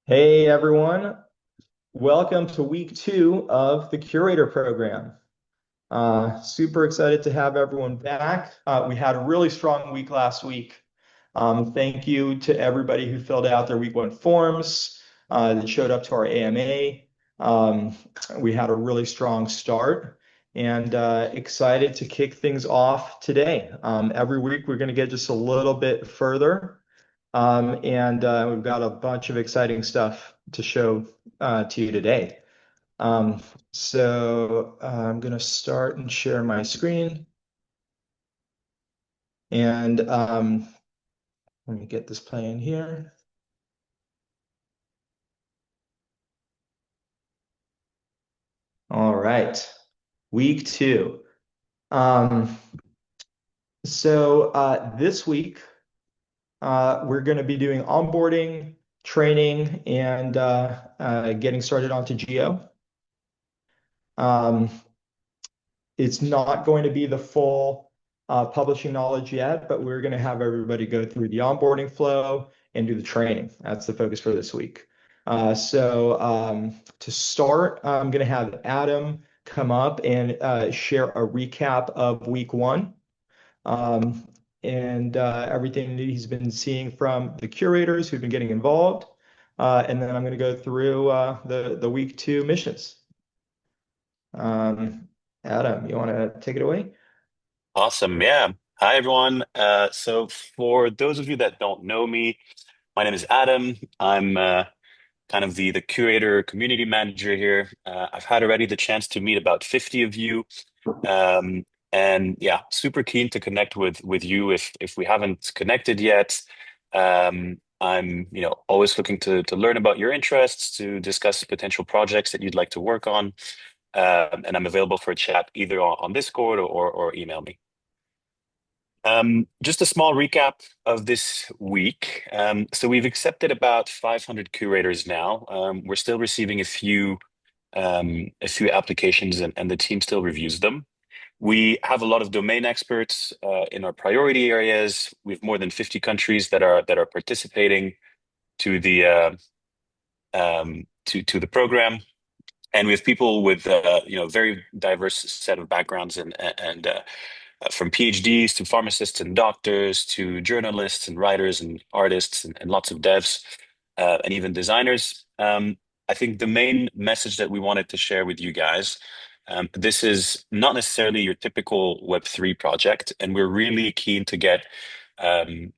Hey everyone, welcome to week two of the Curator Program. Super excited to have everyone back. We had a really strong week last week. Thank you to everybody who filled out their week one forms, that showed up to our AMA. We had a really strong start and excited to kick things off today. Every week we're going to get just a little bit further. And we've got a bunch of exciting stuff to show to you today. I'm going to start and share my screen. And let me get this playing here. All right, week two. Um, this week, we're going to be doing onboarding, training, and getting started onto Geo. Um, It's not going to be the full publishing knowledge yet, but we're going to have everybody go through the onboarding flow and do the training. That's the focus for this week. To start, I'm going to have Adam come up and share a recap of week one, um, and everything that he's been seeing from the curators who've been getting involved. And then I'm going to go through the week two missions. Um, Adam, you want to take it away? Awesome. Yeah. Hi, everyone. So for those of you that don't know me, my name is Adam. I'm kind of the curator community manager here. I've had already the chance to meet about 50 of you. Um, and yeah, super keen to connect with you if we haven't connected yet. I'm, always looking to learn about your interests, to discuss potential projects that you'd like to work on. And I'm available for a chat either on Discord or email me. Just a small recap of this week. So we've accepted about 500 curators now. We're still receiving a few applications, and the team still reviews them. We have a lot of domain experts in our priority areas. We have more than 50 countries that are participating to to the program, and we have people with very diverse set of backgrounds and from PhDs to pharmacists and doctors to journalists and writers and artists and lots of devs and even designers. I think the main message that we wanted to share with you guys, this is not necessarily your typical Web3 project, and we're really keen to get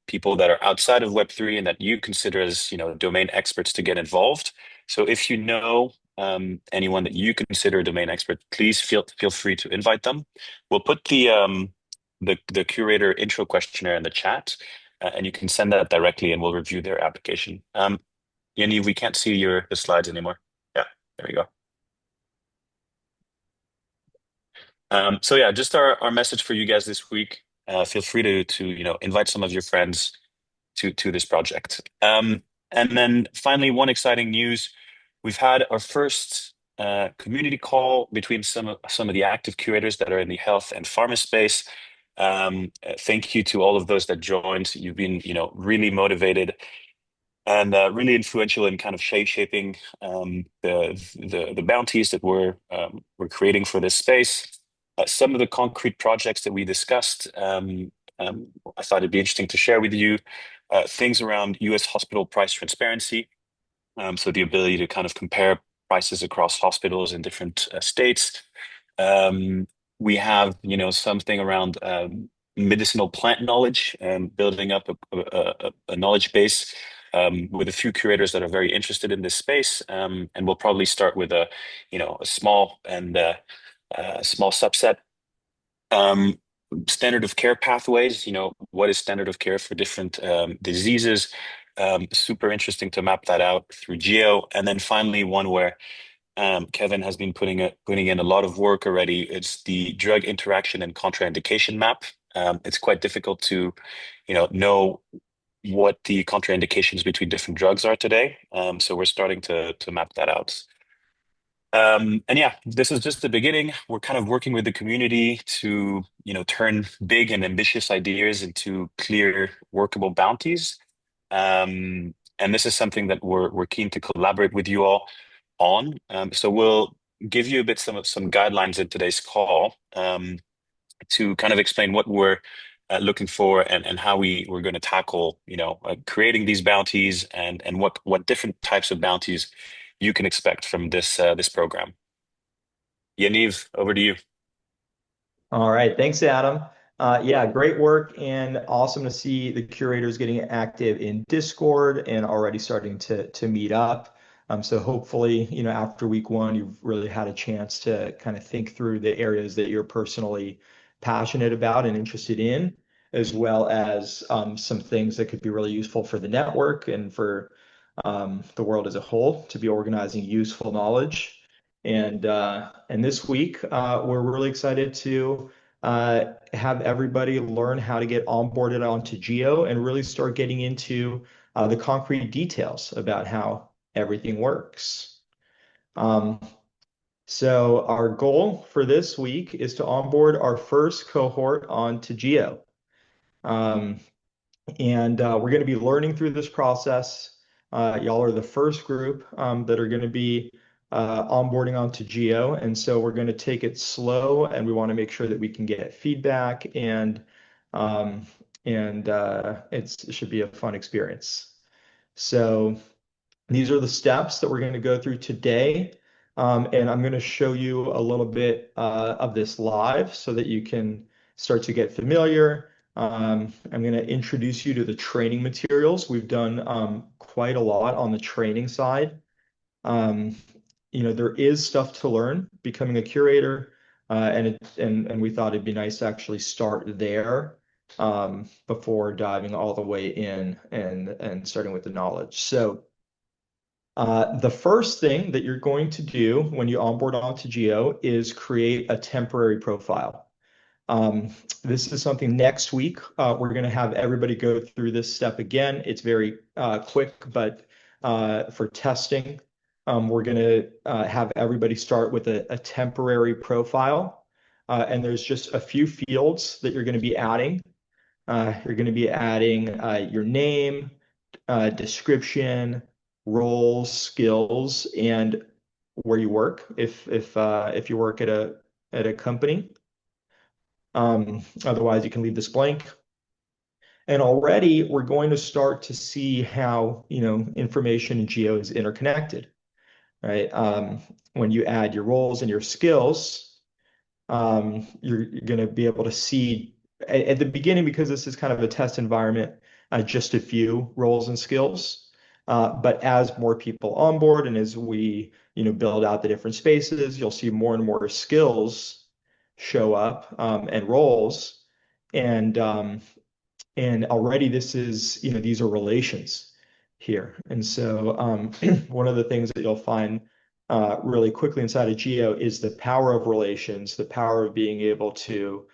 people that are outside of Web3 and that you consider as domain experts to get involved. So if you know anyone that you consider a domain expert, please feel free to invite them. We'll put the curator intro questionnaire in the chat, and you can send that directly, and we'll review their application. Yaniv, we can't see the slides anymore. Yeah, there we go. So yeah, just our message for you guys this week. Feel free to invite some of your friends to this project. And then finally, one exciting news: we've had our first community call between some of the active curators that are in the health and pharma space. Thank you to all of those that joined. You've been, really motivated and really influential in kind of shaping the bounties that we're creating for this space. Some of the concrete projects that we discussed, I thought it'd be interesting to share with you. Things around U.S. hospital price transparency, so the ability to kind of compare prices across hospitals in different states. Um, we have, something around medicinal plant knowledge and building up a knowledge base with a few curators that are very interested in this space. And we'll probably start with a small and small subset. Um, Standard of care pathways, what is standard of care for different diseases? Super interesting to map that out through Geo. And then finally, one where Kevin has been putting in a lot of work already. It's the drug interaction and contraindication map. It's quite difficult to, know what the contraindications between different drugs are today. So we're starting to map that out. And yeah, this is just the beginning. We're kind of working with the community to, turn big and ambitious ideas into clear, workable bounties. And this is something that we're keen to collaborate with you all on. So we'll give you a bit some guidelines in today's call to kind of explain what we're looking for and how we're going to tackle, creating these bounties and what different types of bounties you can expect from this program. Yaniv, over to you. All right, thanks, Adam. Yeah, great work and awesome to see the curators getting active in Discord and already starting to meet up. So hopefully, after week one, you've really had a chance to kind of think through the areas that you're personally passionate about and interested in, as well as some things that could be really useful for the network and for the world as a whole to be organizing useful knowledge. And this week, we're really excited to have everybody learn how to get onboarded onto Geo and really start getting into the concrete details about how everything works. Um, so our goal for this week is to onboard our first cohort onto Geo. Um, and we're going to be learning through this process. Y'all are the first group that are going to be onboarding onto Geo. And so we're going to take it slow and we want to make sure that we can get feedback um, and it should be a fun experience. So these are the steps that we're going to go through today. And I'm going to show you a little bit of this live so that you can start to get familiar. I'm going to introduce you to the training materials. We've done quite a lot on the training side. Um, there is stuff to learn becoming a curator, and we thought it'd be nice to actually start there before diving all the way in and starting with the knowledge. So the first thing that you're going to do when you onboard onto Geo is create a temporary profile. Um, this is something next week. We're going to have everybody go through this step again. It's very quick, but for testing, we're going to have everybody start with a temporary profile. And there's just a few fields that you're going to be adding. You're going to be adding your name, description, roles, skills, and where you work if you work at a company. Otherwise, you can leave this blank. And already we're going to start to see how, information in Geo is interconnected, right? When you add your roles and your skills, you're going to be able to see at the beginning, because this is kind of a test environment, just a few roles and skills. But as more people onboard and as we, build out the different spaces, you'll see more and more skills show up and roles. And and already this is, these are relations here. And so one of the things that you'll find really quickly inside of Geo is the power of relations, the power of being able to,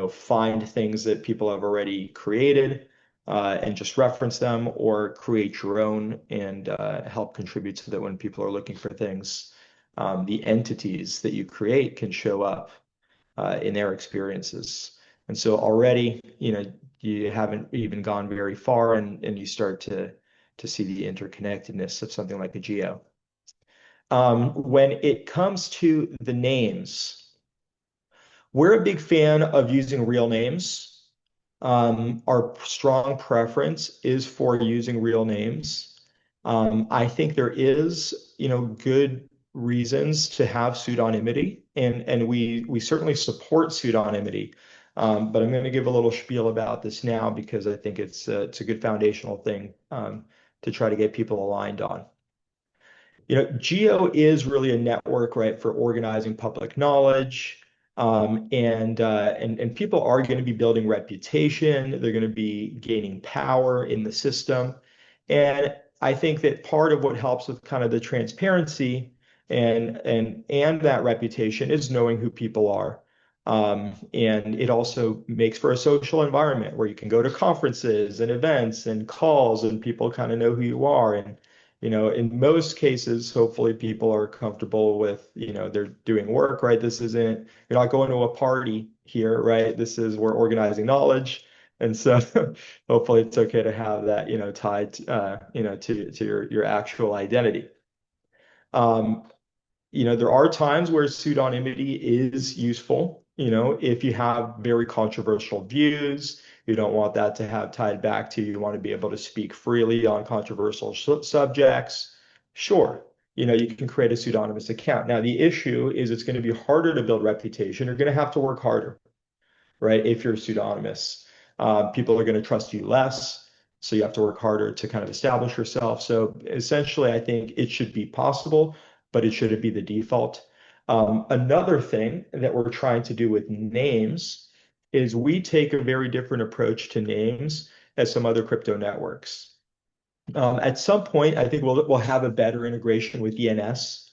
find things that people have already created and just reference them or create your own and help contribute so that when people are looking for things, the entities that you create can show up in their experiences. And so already, you haven't even gone very far and you start to see the interconnectedness of something like a geo. When it comes to the names, we're a big fan of using real names. Our strong preference is for using real names. I think there is, good reasons to have pseudonymity, and we certainly support pseudonymity. But I'm going to give a little spiel about this now because I think it's a good foundational thing to try to get people aligned on. Geo is really a network, right, for organizing public knowledge. And people are going to be building reputation. They're going to be gaining power in the system. And I think that part of what helps with kind of the transparency and that reputation is knowing who people are. And it also makes for a social environment where you can go to conferences and events and calls and people kind of know who you are. And in most cases, hopefully people are comfortable with, they're doing work, right? This isn't, you're not going to a party here, right? We're organizing knowledge. And so hopefully it's okay to have that, tied, to your actual identity. Um, there are times where pseudonymity is useful. If you have very controversial views, you don't want that to have tied back to you. You want to be able to speak freely on controversial subjects. Sure, you can create a pseudonymous account. Now, the issue is it's going to be harder to build reputation. You're going to have to work harder, right? If you're pseudonymous, people are going to trust you less. So you have to work harder to kind of establish yourself. So essentially, I think it should be possible, but it shouldn't be the default. Another thing that we're trying to do with names is we take a very different approach to names as some other crypto networks. At some point, I think we'll have a better integration with ENS.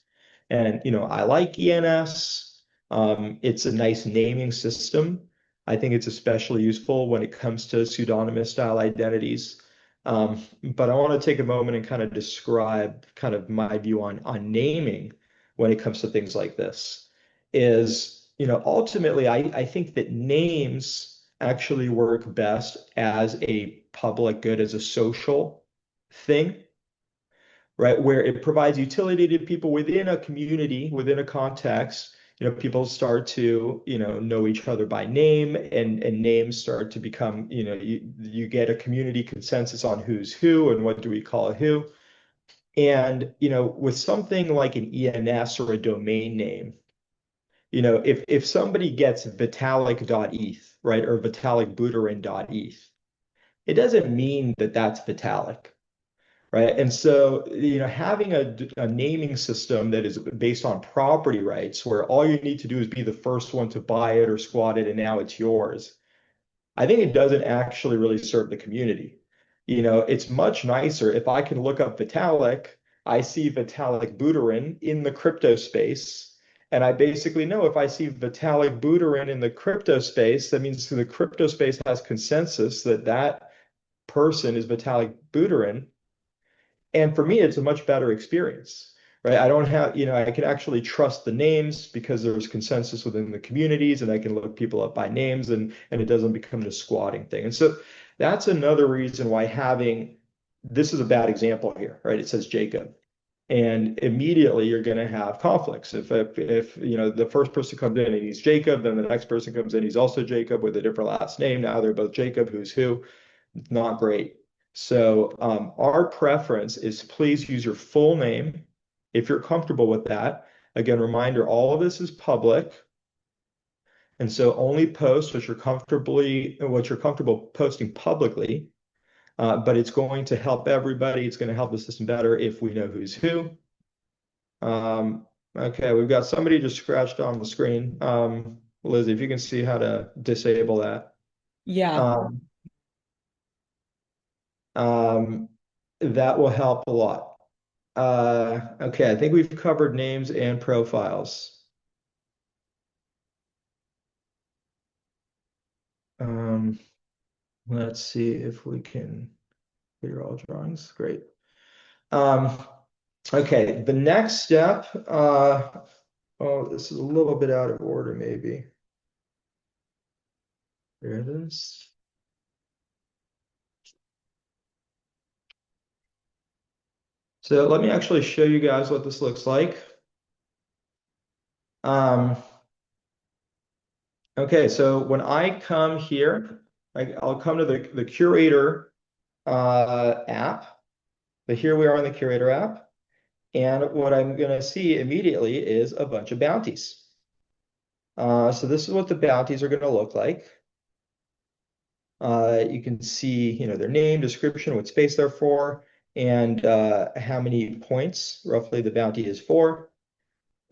And I like ENS. It's a nice naming system. I think it's especially useful when it comes to pseudonymous style identities. But I want to take a moment and kind of describe kind of my view on naming when it comes to things like this. Is, ultimately, I think that names actually work best as a public good, as a social thing, right? Where it provides utility to people within a community, within a context. People start to, know each other by name, and names start to become, you get a community consensus on who's who and what do we call who. And, with something like an ENS or a domain name, if somebody gets Vitalik.eth, right, or VitalikButerin.eth, it doesn't mean that that's Vitalik, right? And so, having a naming system that is based on property rights, where all you need to do is be the first one to buy it or squat it, and now it's yours, I think it doesn't actually really serve the community. It's much nicer if I can look up Vitalik, I see Vitalik Buterin in the crypto space, and I basically know if I see Vitalik Buterin in the crypto space, that means the crypto space has consensus that that person is Vitalik Buterin. And for me, it's a much better experience, right? I don't have, I can actually trust the names because there's consensus within the communities, and I can look people up by names, and it doesn't become a squatting thing. And so that's another reason why having, this is a bad example here, right? It says Jacob. And immediately you're going to have conflicts. If the first person comes in and he's Jacob, then the next person comes in, he's also Jacob with a different last name. Now they're both Jacob, who's who. Not great. So our preference is please use your full name if you're comfortable with that. Again, reminder, all of this is public. And so only post what you're comfortable posting publicly. But it's going to help everybody. It's going to help the system better if we know who's who. Okay, we've got somebody just scratched on the screen. Lizzie, if you can see how to disable that. Yeah. Um, Um, that will help a lot. Okay, I think we've covered names and profiles. Um, let's see if we can clear all drawings. Great. Um, okay, the next step, oh, this is a little bit out of order, maybe. There it is. So let me actually show you guys what this looks like. Okay, so when I come here, I'll come to the Curator app. But here we are in the Curator app. And what I'm going to see immediately is a bunch of bounties. So this is what the bounties are going to look like. You can see, their name, description, what space they're for, and how many points roughly the bounty is for.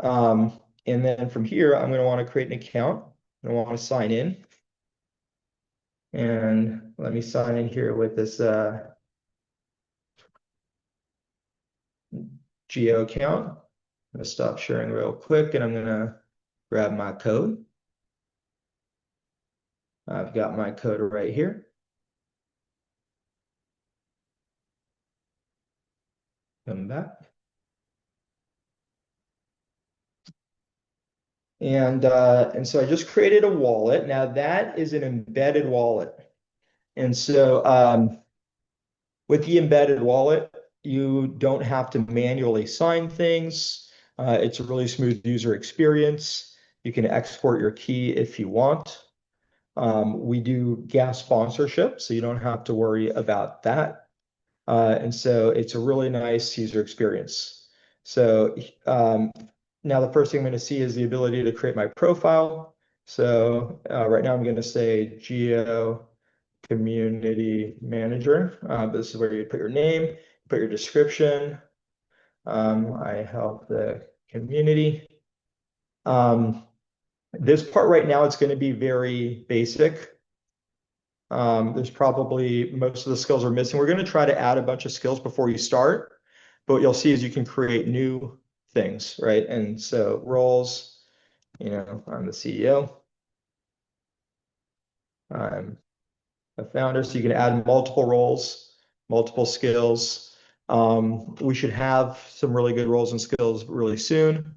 And then from here, I'm going to want to create an account. I want to sign in. And let me sign in here with this Geo account. I'm going to stop sharing real quick, and I'm going to grab my code. I've got my code right here. Come back. And so I just created a wallet. Now that is an embedded wallet. And so with the embedded wallet, you don't have to manually sign things. It's a really smooth user experience. You can export your key if you want. We do gas sponsorship, so you don't have to worry about that. And so it's a really nice user experience. So now the first thing I'm going to see is the ability to create my profile. So right now I'm going to say Geo Community Manager. This is where you put your name, put your description. I help the community. This part right now, it's going to be very basic. There's probably most of the skills are missing. We're going to try to add a bunch of skills before you start, but what you'll see is you can create new things, right? And so roles, I'm the CEO. I'm a founder, so you can add multiple roles, multiple skills. We should have some really good roles and skills really soon.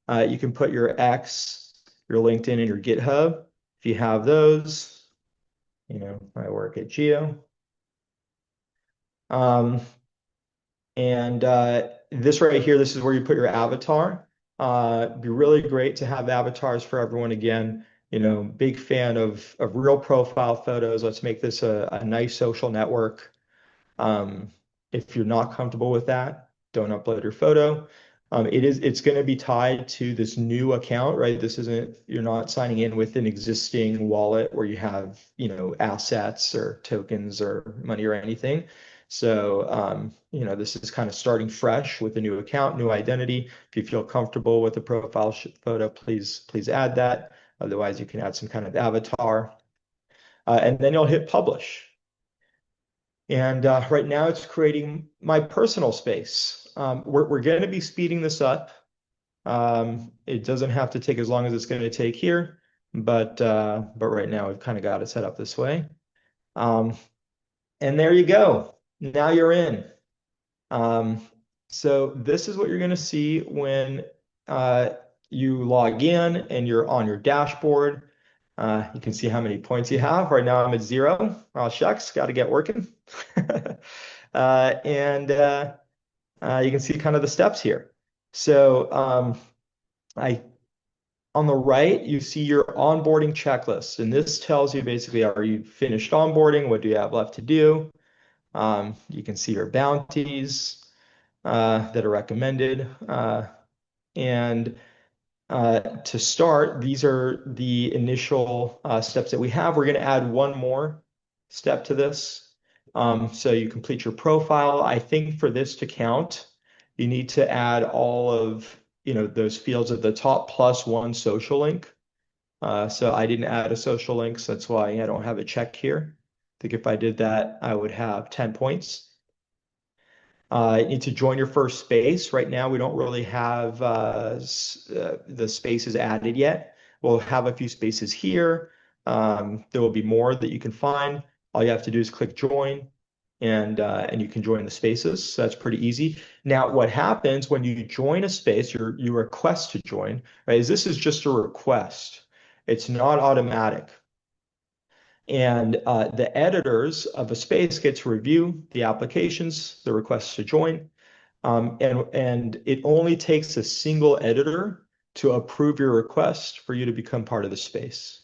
You can put your X, your LinkedIn, and your GitHub. If you have those, I work at Geo. And this right here, this is where you put your avatar. It'd be really great to have avatars for everyone again. Big fan of real profile photos. Let's make this a nice social network. Um, if you're not comfortable with that, don't upload your photo. It's going to be tied to this new account, right? You're not signing in with an existing wallet where you have, assets or tokens or money or anything. So, this is kind of starting fresh with a new account, new identity. If you feel comfortable with the profile photo, please add that. Otherwise, you can add some kind of avatar. And then you'll hit publish. And right now it's creating my personal space. We're going to be speeding this up. It doesn't have to take as long as it's going to take here, but right now we've kind of got it set up this way. And there you go. Now you're in. Um, so this is what you're going to see when you log in and you're on your dashboard. You can see how many points you have. Right now I'm at 0. Oh, shucks, got to get working. And you can see kind of the steps here. So on the right, you see your onboarding checklist. And this tells you basically, are you finished onboarding? What do you have left to do? You can see your bounties that are recommended. And to start, these are the initial steps that we have. We're going to add one more step to this. So you complete your profile. I think for this to count, you need to add all of those fields at the top plus one social link. So I didn't add a social link, so that's why I don't have a check here. I think if I did that, I would have 10 points. You need to join your first space. Right now, we don't really have the spaces added yet. We'll have a few spaces here. There will be more that you can find. All you have to do is click join, and you can join the spaces. So that's pretty easy. Now, what happens when you join a space, you request to join, right? This is just a request. It's not automatic. And the editors of a space get to review the applications, the requests to join. And it only takes a single editor to approve your request for you to become part of the space.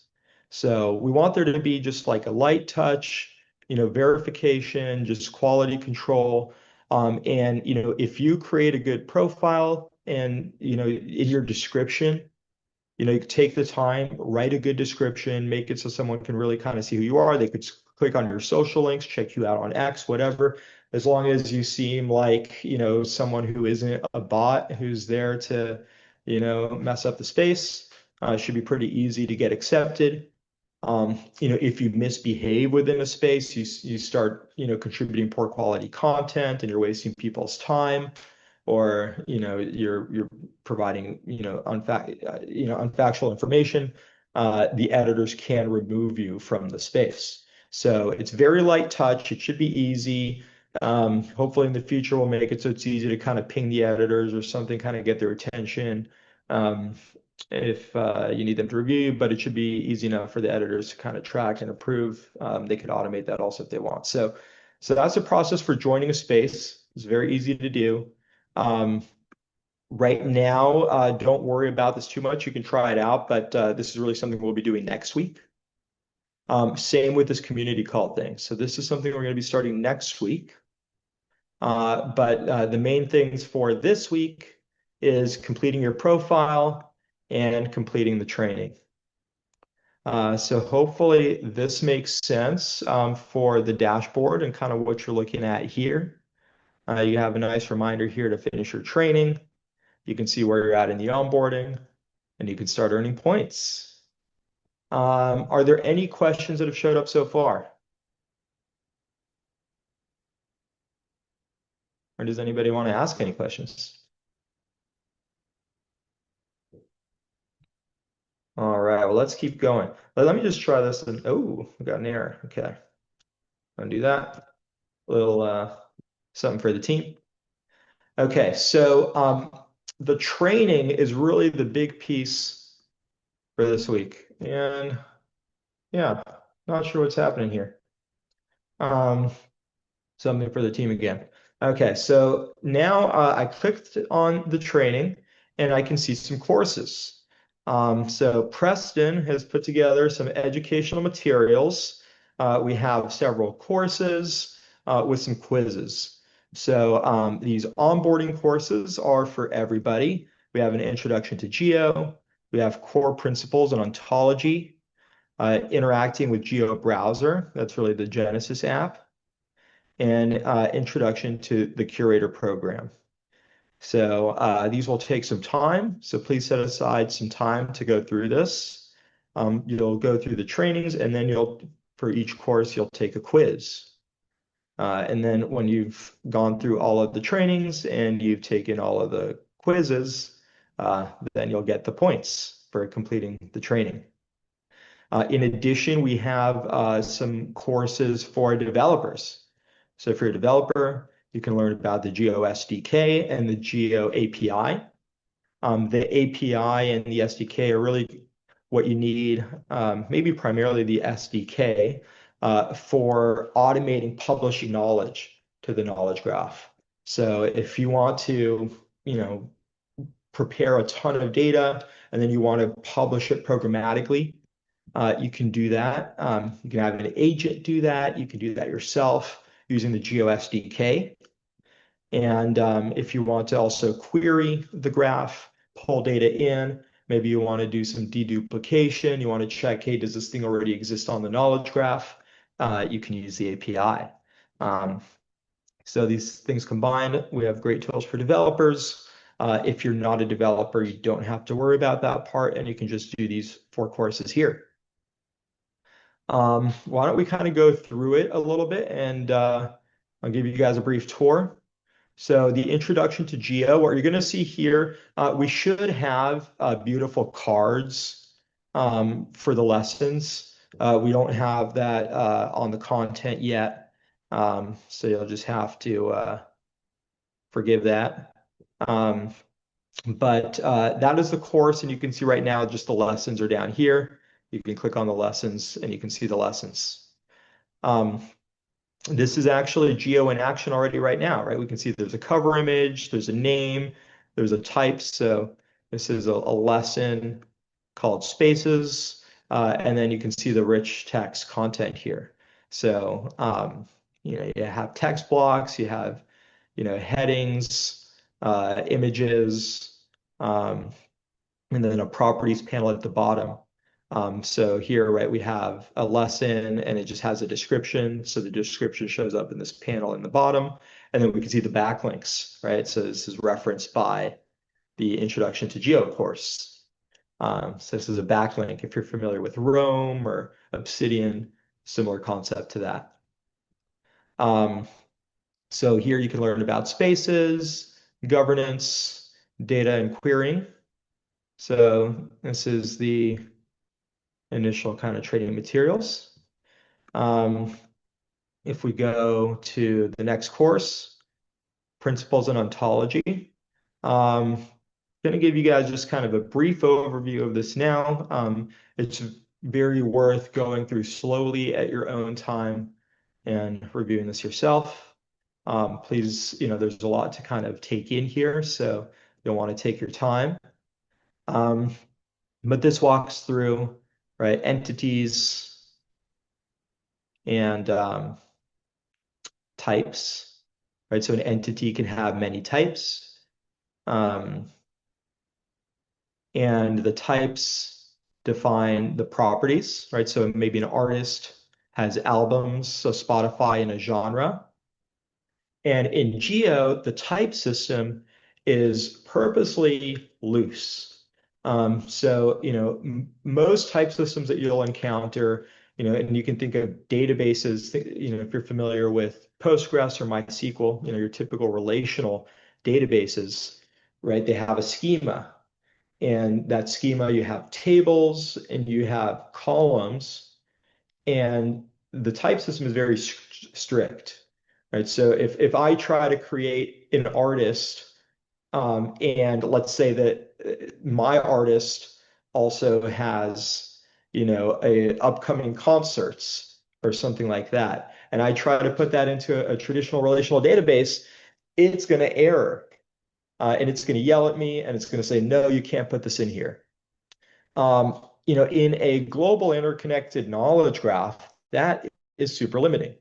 So we want there to be just like a light touch, verification, just quality control. And if you create a good profile and in your description, you take the time, write a good description, make it so someone can really kind of see who you are. They could click on your social links, check you out on X, whatever. As long as you seem like, someone who isn't a bot who's there to, mess up the space, should be pretty easy to get accepted. If you misbehave within a space, you start, contributing poor quality content and you're wasting people's time, or you're providing unfactual information, the editors can remove you from the space. So it's very light touch. It should be easy. Hopefully in the future we'll make it so it's easy to kind of ping the editors or something, kind of get their attention. if you need them to review, but it should be easy enough for the editors to kind of track and approve. They could automate that also if they want. So that's the process for joining a space. It's very easy to do. Right now, don't worry about this too much. You can try it out, but this is really something we'll be doing next week. Same with this community call thing. So this is something we're going to be starting next week. But the main things for this week is completing your profile and completing the training. So hopefully this makes sense for the dashboard and kind of what you're looking at here. You have a nice reminder here to finish your training. You can see where you're at in the onboarding, and you can start earning points. Are there any questions that have showed up so far? Or does anybody want to ask any questions? All right, well, let's keep going. Let me just try this. And oh, we got an error. Okay. Undo that. A little something for the team. Okay, so the training is really the big piece for this week. And yeah, not sure what's happening here. Something for the team again. Okay, so now I clicked on the training and I can see some courses. So Preston has put together some educational materials. We have several courses with some quizzes. So these onboarding courses are for everybody. We have an introduction to Geo. We have core principles and ontology, interacting with Geo Browser. That's really the Genesis app, and introduction to the Curator Program. So these will take some time. So please set aside some time to go through this. You'll go through the trainings, and then for each course, you'll take a quiz. And then when you've gone through all of the trainings and you've taken all of the quizzes, then you'll get the points for completing the training. In addition, we have some courses for developers. So if you're a developer, you can learn about the Geo SDK and the Geo API. The API and the SDK are really what you need, maybe primarily the SDK, for automating publishing knowledge to the knowledge graph. So if you want to, prepare a ton of data and then you want to publish it programmatically, you can do that. You can have an agent do that. You can do that yourself using the Geo SDK. And if you want to also query the graph, pull data in, maybe you want to do some deduplication, you want to check, hey, does this thing already exist on the knowledge graph? You can use the API. So these things combined, we have great tools for developers. If you're not a developer, you don't have to worry about that part, and you can just do these 4 courses here. Why don't we kind of go through it a little bit, and I'll give you guys a brief tour. So the introduction to Geo, what you're going to see here, we should have beautiful cards for the lessons. We don't have that on the content yet, so you'll just have to forgive that. But that is the course, and you can see right now just the lessons are down here. You can click on the lessons and you can see the lessons. This is actually Geo in action already right now, right? We can see there's a cover image, there's a name, there's a type. So this is a lesson called Spaces, and then you can see the rich text content here. So you have text blocks, you have headings, images, and then a properties panel at the bottom. So here, right, we have a lesson and it just has a description. So the description shows up in this panel in the bottom, and then we can see the backlinks, right? So this is referenced by the Introduction to Geo course. So this is a backlink if you're familiar with Rome or Obsidian, similar concept to that. So here you can learn about spaces, governance, data, and querying. So this is the initial kind of training materials. If we go to the next course, Principles and Ontology, going to give you guys just kind of a brief overview of this now. It's very worth going through slowly at your own time and reviewing this yourself. Please, there's a lot to kind of take in here, so you'll want to take your time. Um, but this walks through, right, entities and types, right? So an entity can have many types. Um, and the types define the properties, right? So maybe an artist has albums, so Spotify in a genre. And in Geo, the type system is purposely loose. So, most type systems that you'll encounter, and you can think of databases, if you're familiar with Postgres or MySQL, your typical relational databases, right? They have a schema. And that schema, you have tables and you have columns, and the type system is very strict, right? So if I try to create an artist, and let's say that my artist also has, a upcoming concerts or something like that, and I try to put that into a traditional relational database, it's going to error, and it's going to yell at me, and it's going to say, no, you can't put this in here. In a global interconnected knowledge graph, that is super limiting.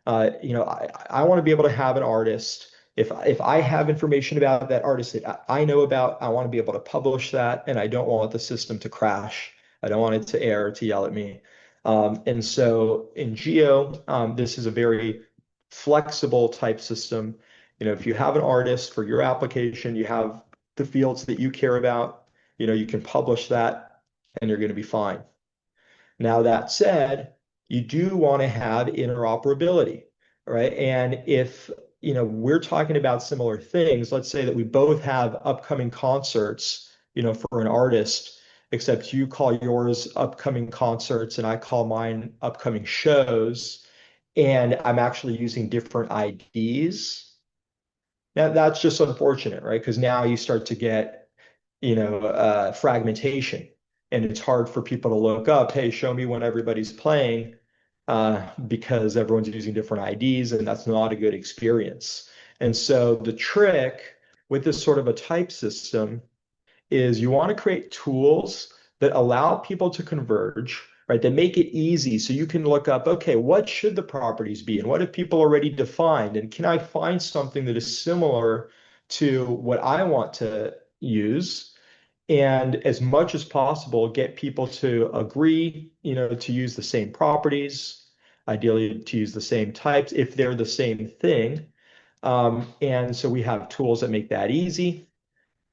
I want to be able to have an artist. If I have information about that artist that I know about, I want to be able to publish that, and I don't want the system to crash. I don't want it to error, to yell at me. And so in Geo, this is a very flexible type system. If you have an artist for your application, you have the fields that you care about, you can publish that and you're going to be fine. Now, that said, you do want to have interoperability, right? And if we're talking about similar things, let's say that we both have upcoming concerts, for an artist, except you call yours upcoming concerts and I call mine upcoming shows, and I'm actually using different IDs. Now, that's just unfortunate, right? Because now you start to get fragmentation. And it's hard for people to look up, hey, show me when everybody's playing, because everyone's using different IDs, and that's not a good experience. And so the trick with this sort of a type system is you want to create tools that allow people to converge, right? That make it easy so you can look up, okay, what should the properties be? And what have people already defined? And can I find something that is similar to what I want to use? And as much as possible, get people to agree, to use the same properties, ideally to use the same types if they're the same thing. And so we have tools that make that easy.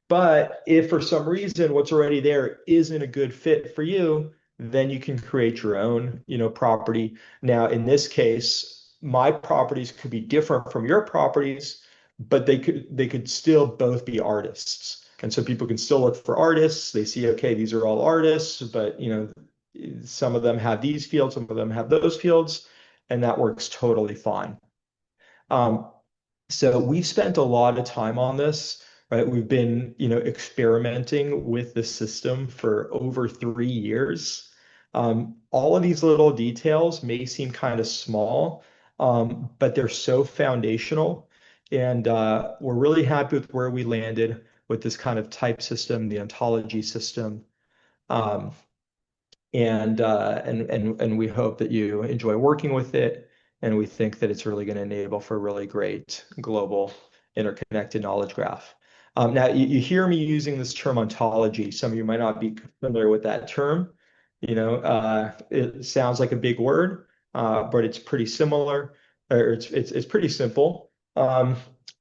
But if for some reason what's already there isn't a good fit for you, then you can create your own, property. Now, in this case, my properties could be different from your properties, but they could still both be artists. And so people can still look for artists. They see, okay, these are all artists, but some of them have these fields, some of them have those fields, and that works totally fine. So we've spent a lot of time on this, right? We've been, experimenting with the system for over 3 years. All of these little details may seem kind of small, but they're so foundational. And we're really happy with where we landed with this kind of type system, the ontology system. Um, and we hope that you enjoy working with it. And we think that it's really going to enable for a really great global interconnected knowledge graph. Now, you hear me using this term ontology. Some of you might not be familiar with that term. It sounds like a big word, but it's pretty similar, or it's pretty simple. You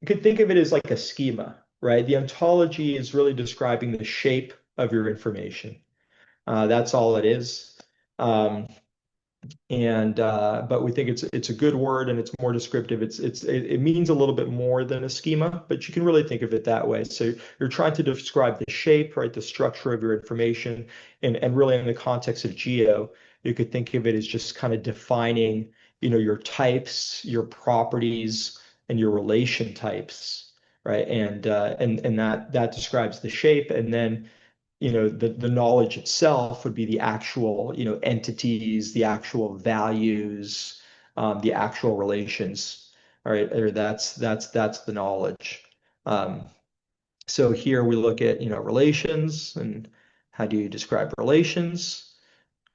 could think of it as like a schema, right? The ontology is really describing the shape of your information. That's all it is. But we think it's a good word and it's more descriptive. It means a little bit more than a schema, but you can really think of it that way. So you're trying to describe the shape, right, the structure of your information, and really in the context of geo, you could think of it as just kind of defining, your types, your properties, and your relation types, right? And that describes the shape, and then the knowledge itself would be the actual entities, the actual values, the actual relations. All right, or that's the knowledge. Um, so here we look at relations, and how do you describe relations,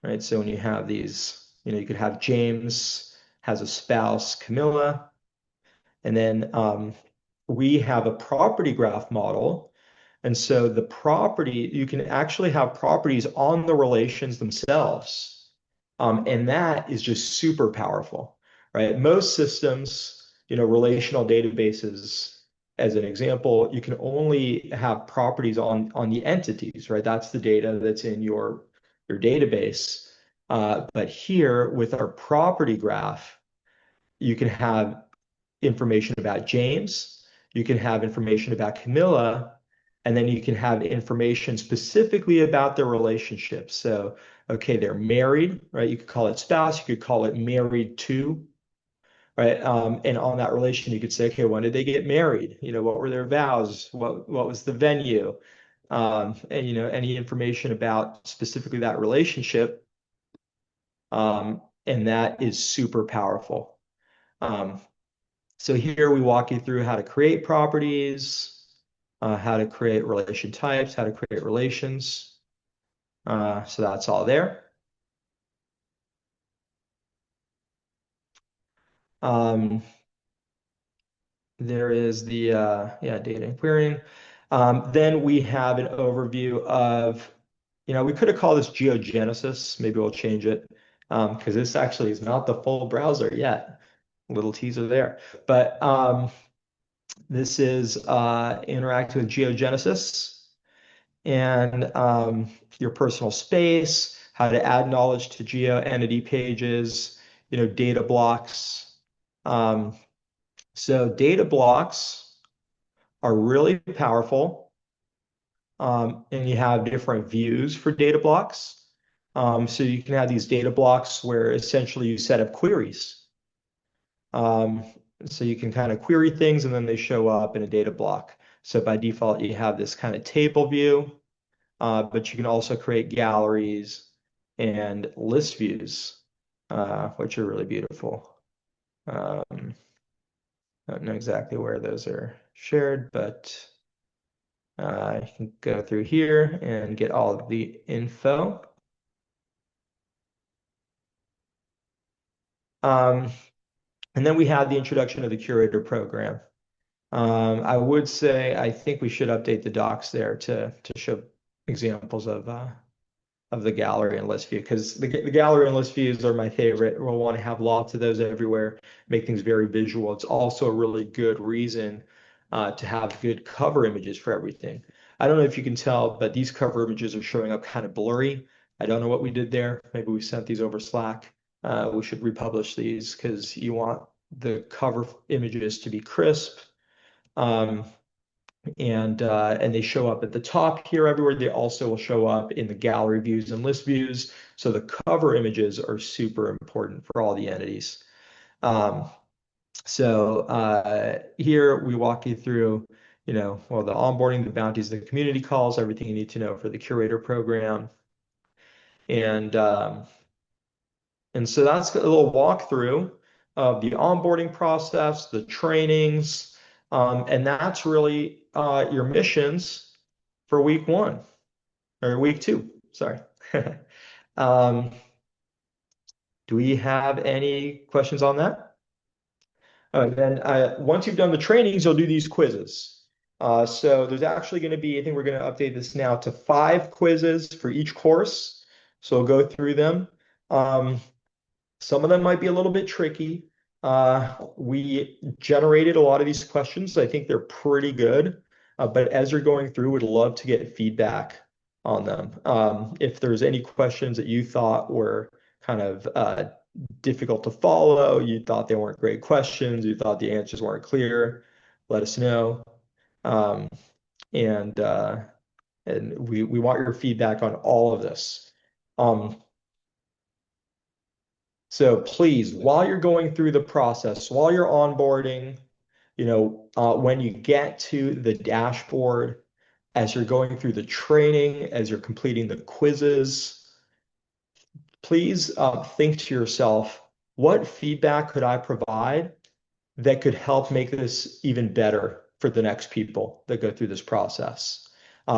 right? So when you have these, you could have James has a spouse, Camilla, and then we have a property graph model. And so the property, you can actually have properties on the relations themselves. And that is just super powerful, right? Most systems, relational databases, as an example, you can only have properties on the entities, right? That's the data that's in your database. But here with our property graph, you can have information about James, you can have information about Camilla, and then you can have information specifically about their relationship. So, okay, they're married, right? You could call it spouse, you could call it married to, right? And on that relation, you could say, okay, when did they get married? What were their vows? What was the venue? And any information about specifically that relationship. And that is super powerful. Um, So here we walk you through how to create properties, how to create relation types, how to create relations. So that's all there. Um, there is the data and querying. Then we have an overview of, we could have called this geogenesis. Maybe we'll change it because this actually is not the full browser yet. Little teaser there. But this is interact with geogenesis. And your personal space, how to add knowledge to geo entity pages, data blocks. Um, so data blocks are really powerful, and you have different views for data blocks. So you can have these data blocks where essentially you set up queries. Um, so you can kind of query things and then they show up in a data block. So by default, you have this kind of table view. But you can also create galleries and list views, which are really beautiful. I don't know exactly where those are shared, but you can go through here and get all of the info. Um, and then we have the introduction of the Curator Program. I would say I think we should update the docs there to show examples of the gallery and list view, because the gallery and list views are my favorite. We'll want to have lots of those everywhere, make things very visual. It's also a really good reason to have good cover images for everything. I don't know if you can tell, but these cover images are showing up kind of blurry. I don't know what we did there. Maybe we sent these over Slack. We should republish these because you want the cover images to be crisp. Um, and they show up at the top here everywhere. They also will show up in the gallery views and list views. So the cover images are super important for all the entities. Here we walk you through, well, the onboarding, the bounties, the community calls, everything you need to know for the curator program. And so that's a little walkthrough of the onboarding process, the trainings, and that's really your missions for week one or week two. Sorry. um, do we have any questions on that? Then once you've done the trainings, you'll do these quizzes. So there's actually going to be, I think we're going to update this now to 5 quizzes for each course. So we'll go through them. Some of them might be a little bit tricky. We generated a lot of these questions. I think they're pretty good. But as you're going through, would love to get feedback on them. If there's any questions that you thought were kind of difficult to follow, you thought they weren't great questions, you thought the answers weren't clear, let us know. Um, and we want your feedback on all of this. So please, while you're going through the process, while you're onboarding, when you get to the dashboard, as you're going through the training, as you're completing the quizzes, please think to yourself, what feedback could I provide that could help make this even better for the next people that go through this process?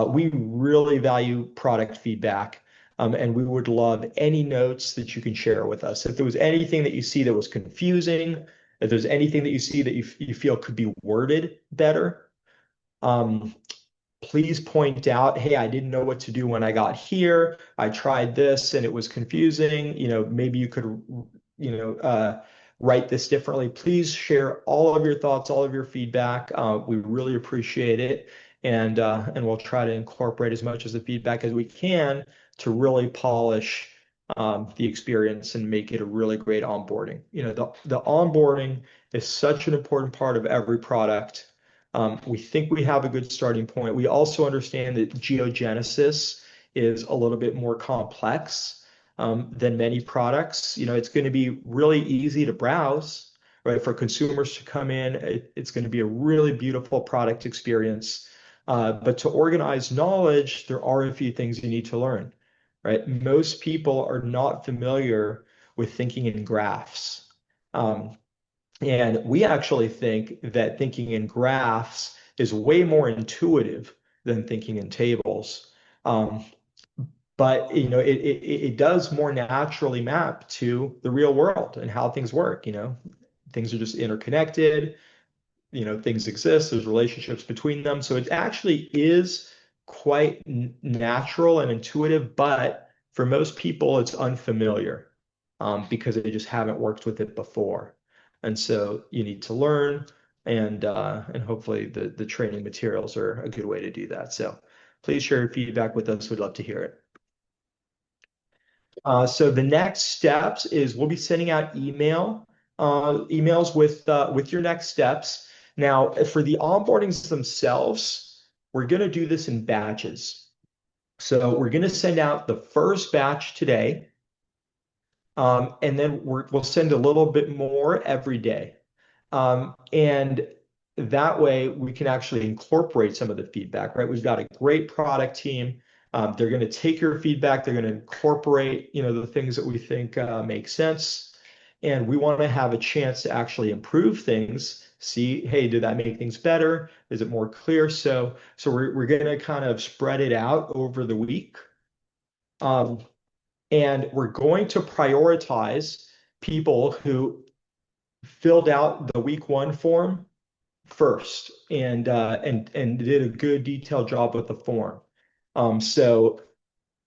We really value product feedback, and we would love any notes that you can share with us. If there was anything that you see that was confusing, if there's anything that you see that you feel could be worded better, um, please point out, hey, I didn't know what to do when I got here. I tried this and it was confusing. Maybe you could, write this differently. Please share all of your thoughts, all of your feedback. We really appreciate it. And we'll try to incorporate as much of the feedback as we can to really polish the experience and make it a really great onboarding. The onboarding is such an important part of every product. We think we have a good starting point. We also understand that geogenesis is a little bit more complex than many products. It's going to be really easy to browse, right? For consumers to come in, it's going to be a really beautiful product experience. But to organize knowledge, there are a few things you need to learn, right? Most people are not familiar with thinking in graphs. And we actually think that thinking in graphs is way more intuitive than thinking in tables. Um, but it does more naturally map to the real world and how things work. Things are just interconnected. Things exist. There's relationships between them. So it actually is quite natural and intuitive, but for most people, it's unfamiliar because they just haven't worked with it before. And so you need to learn, and hopefully the training materials are a good way to do that. So please share your feedback with us. We'd love to hear it. So the next steps is we'll be sending out emails with your next steps. Now, for the onboardings themselves, we're going to do this in batches. So we're going to send out the first batch today, and then we'll send a little bit more every day. And that way we can actually incorporate some of the feedback, right? We've got a great product team. They're going to take your feedback. They're going to incorporate, the things that we think make sense. And we want to have a chance to actually improve things. See, hey, did that make things better? Is it more clear? So we're going to kind of spread it out over the week. And we're going to prioritize people who filled out the week 1 form first and did a good detailed job with the form. So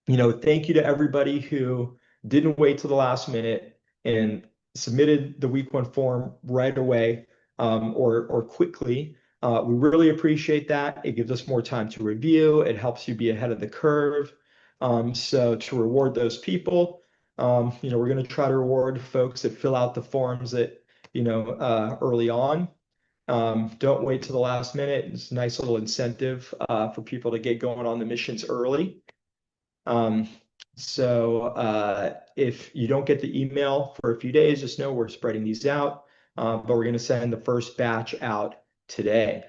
thank you to everybody who didn't wait till the last minute and submitted the week 1 form right away or quickly. We really appreciate that. It gives us more time to review. It helps you be ahead of the curve. So to reward those people, we're going to try to reward folks that fill out the forms that early on. Don't wait till the last minute. It's a nice little incentive for people to get going on the missions early. So if you don't get the email for a few days, just know we're spreading these out, but we're going to send the first batch out today.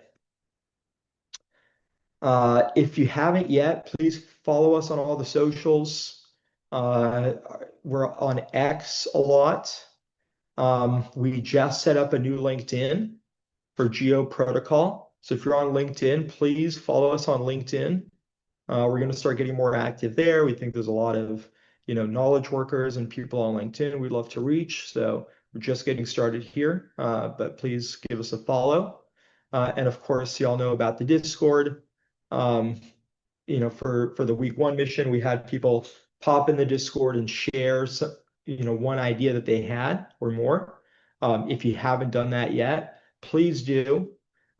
If you haven't yet, please follow us on all the socials. We're on X a lot. We just set up a new LinkedIn for Geo Protocol. So if you're on LinkedIn, please follow us on LinkedIn. We're going to start getting more active there. We think there's a lot of, knowledge workers and people on LinkedIn we'd love to reach. So we're just getting started here, but please give us a follow. And of course, you all know about the Discord. For the week 1 mission, we had people pop in the Discord and share some, one idea that they had or more. If you haven't done that yet, please do.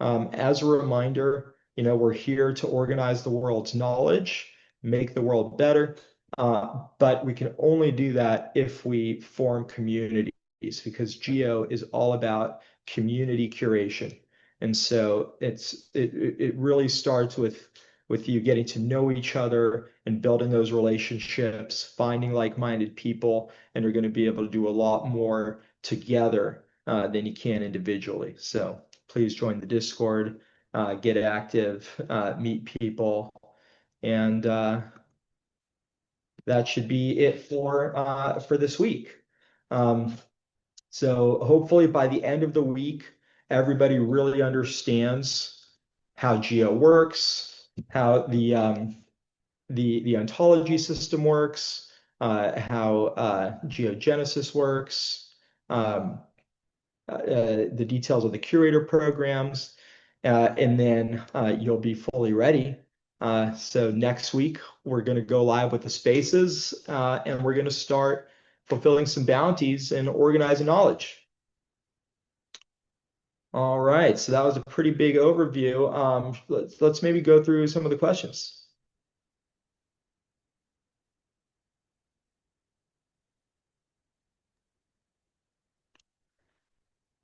As a reminder, we're here to organize the world's knowledge, make the world better, but we can only do that if we form communities, because Geo is all about community curation. And so it really starts with you getting to know each other and building those relationships, finding like-minded people, and you're going to be able to do a lot more together than you can individually. So please join the Discord, get active, meet people, and that should be it for this week. So hopefully by the end of the week, everybody really understands how Geo works, how the ontology system works, how geogenesis works, the details of the curator programs, and then you'll be fully ready. So next week, we're going to go live with the spaces, and we're going to start fulfilling some bounties and organizing knowledge. All right, so that was a pretty big overview. Let's maybe go through some of the questions.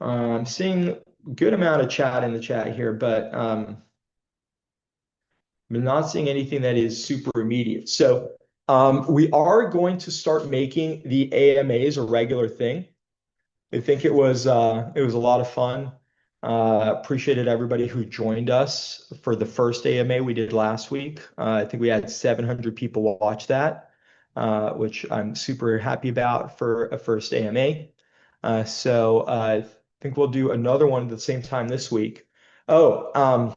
I'm seeing a good amount of chat in the chat here, but I'm not seeing anything that is super immediate. So we are going to start making the AMAs a regular thing. I think it was a lot of fun. Appreciated everybody who joined us for the first AMA we did last week. I think we had 700 people watch that, which I'm super happy about for a first AMA. So I think we'll do another one at the same time this week. So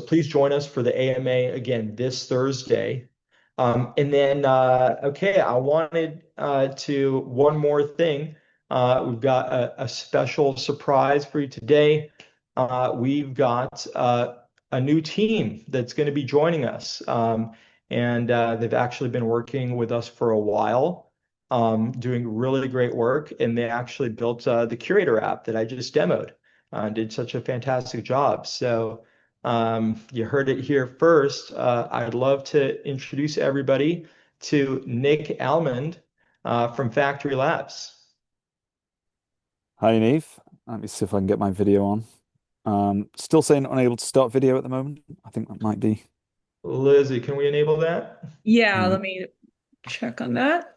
please join us for the AMA again this Thursday. And then, okay, I wanted to one more thing. We've got a special surprise for you today. We've got a new team that's going to be joining us. And they've actually been working with us for a while, doing really great work. And they actually built the Curator app that I just demoed. Did such a fantastic job. So you heard it here first. I'd love to introduce everybody to Nick Almond from Factory Labs. Hi, Yaniv. Let me see if I can get my video on. Still saying unable to start video at the moment. I think that might be. Lizzie, can we enable that? Yeah, let me check on that.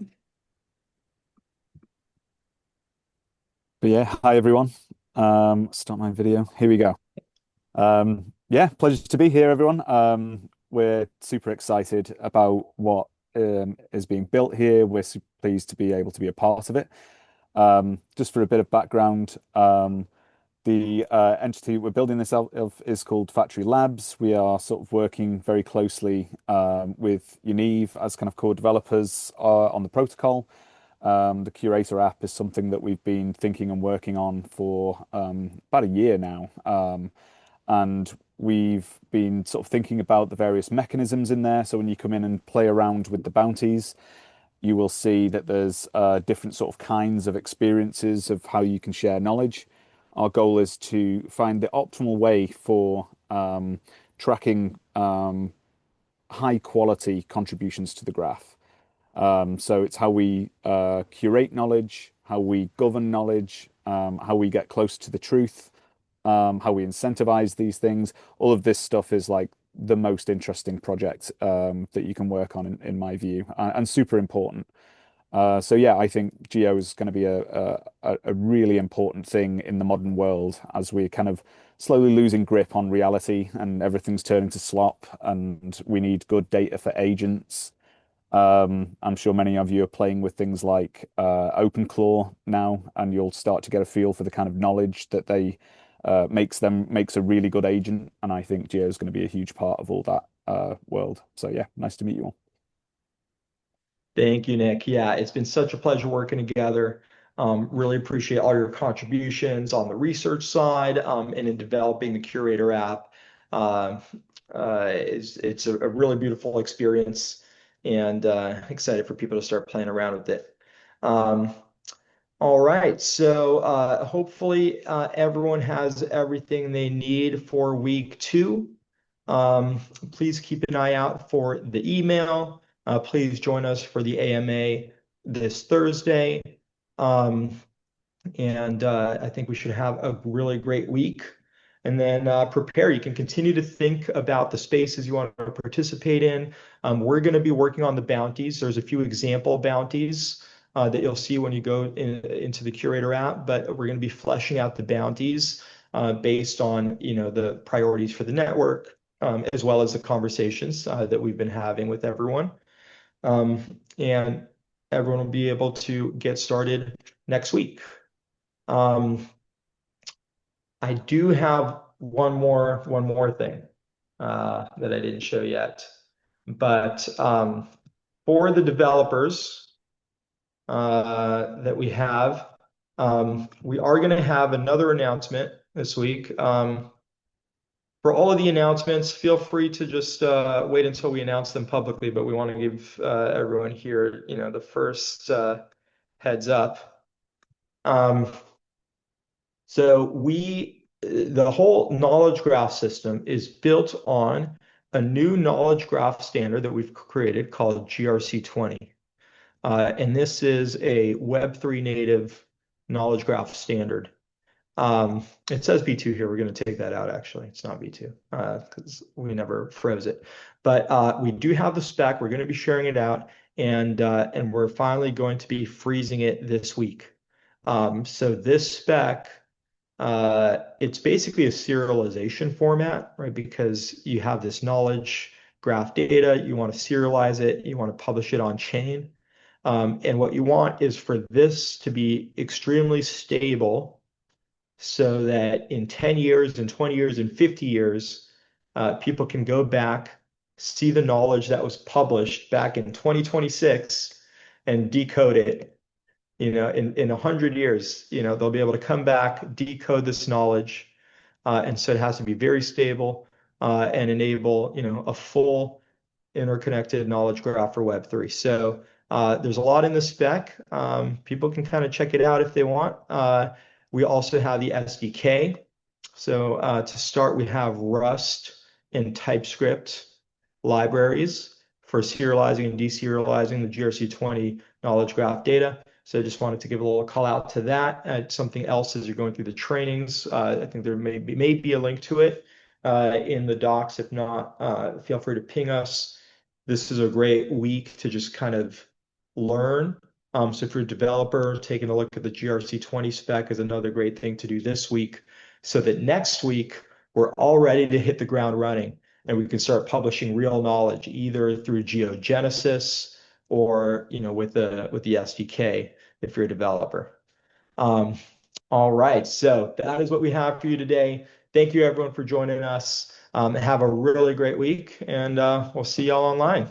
But yeah, hi everyone. Start my video. Here we go. Yeah, pleasure to be here, everyone. We're super excited about what is being built here. We're super pleased to be able to be a part of it. Just for a bit of background, the entity we're building this out of is called Factory Labs. We are sort of working very closely with Yaniv as kind of core developers on the protocol. The Curator app is something that we've been thinking and working on for about a year now. And we've been sort of thinking about the various mechanisms in there. So when you come in and play around with the bounties, you will see that there's different sort of kinds of experiences of how you can share knowledge. Our goal is to find the optimal way for tracking high quality contributions to the graph. So it's how we curate knowledge, how we govern knowledge, how we get close to the truth, how we incentivize these things. All of this stuff is like the most interesting project that you can work on in my view, and super important. So yeah, I think Geo is going to be a really important thing in the modern world as we're kind of slowly losing grip on reality and everything's turning to slop, and we need good data for agents. I'm sure many of you are playing with things like OpenClaw now, and you'll start to get a feel for the kind of knowledge that they makes a really good agent. And I think Geo is going to be a huge part of all that world. So yeah, nice to meet you all. Thank you, Nick. Yeah, it's been such a pleasure working together. Really appreciate all your contributions on the research side and in developing the Curator app. It's a really beautiful experience, and excited for people to start playing around with it. All right, so hopefully everyone has everything they need for week 2. Please keep an eye out for the email. Please join us for the AMA this Thursday. And I think we should have a really great week. And then prepare. You can continue to think about the spaces you want to participate in. We're going to be working on the bounties. There's a few example bounties that you'll see when you go into the Curator app, but we're going to be fleshing out the bounties based on, the priorities for the network, as well as the conversations that we've been having with everyone. And everyone will be able to get started next week. I do have one more thing that I didn't show yet, but for the developers that we have, we are going to have another announcement this week. For all of the announcements, feel free to just wait until we announce them publicly, but we want to give everyone here, the first heads up. So the whole knowledge graph system is built on a new knowledge graph standard that we've created called GRC20. And this is a Web3 native knowledge graph standard. It says V2 here. We're going to take that out, actually. It's not V2 because we never froze it. But we do have the spec. We're going to be sharing it out, and we're finally going to be freezing it this week. So this spec, it's basically a serialization format, right? Because you have this knowledge graph data, you want to serialize it, you want to publish it on chain. And what you want is for this to be extremely stable so that in 10 years and 20 years and 50 years, people can go back, see the knowledge that was published back in 2026 and decode it. In 100 years, they'll be able to come back, decode this knowledge. And so it has to be very stable and enable, a full interconnected knowledge graph for Web3. So there's a lot in the spec. People can kind of check it out if they want. We also have the SDK. So to start, we have Rust and TypeScript libraries for serializing and deserializing the GRC20 knowledge graph data. So I just wanted to give a little call out to that. Something else as you're going through the trainings. I think there may be a link to it in the docs. If not, feel free to ping us. This is a great week to just kind of learn. So if you're a developer, taking a look at the GRC20 spec is another great thing to do this week, so that next week we're all ready to hit the ground running and we can start publishing real knowledge either through GeoGenesis or with the SDK if you're a developer. All right, so that is what we have for you today. Thank you everyone for joining us. Have a really great week, and we'll see y'all online.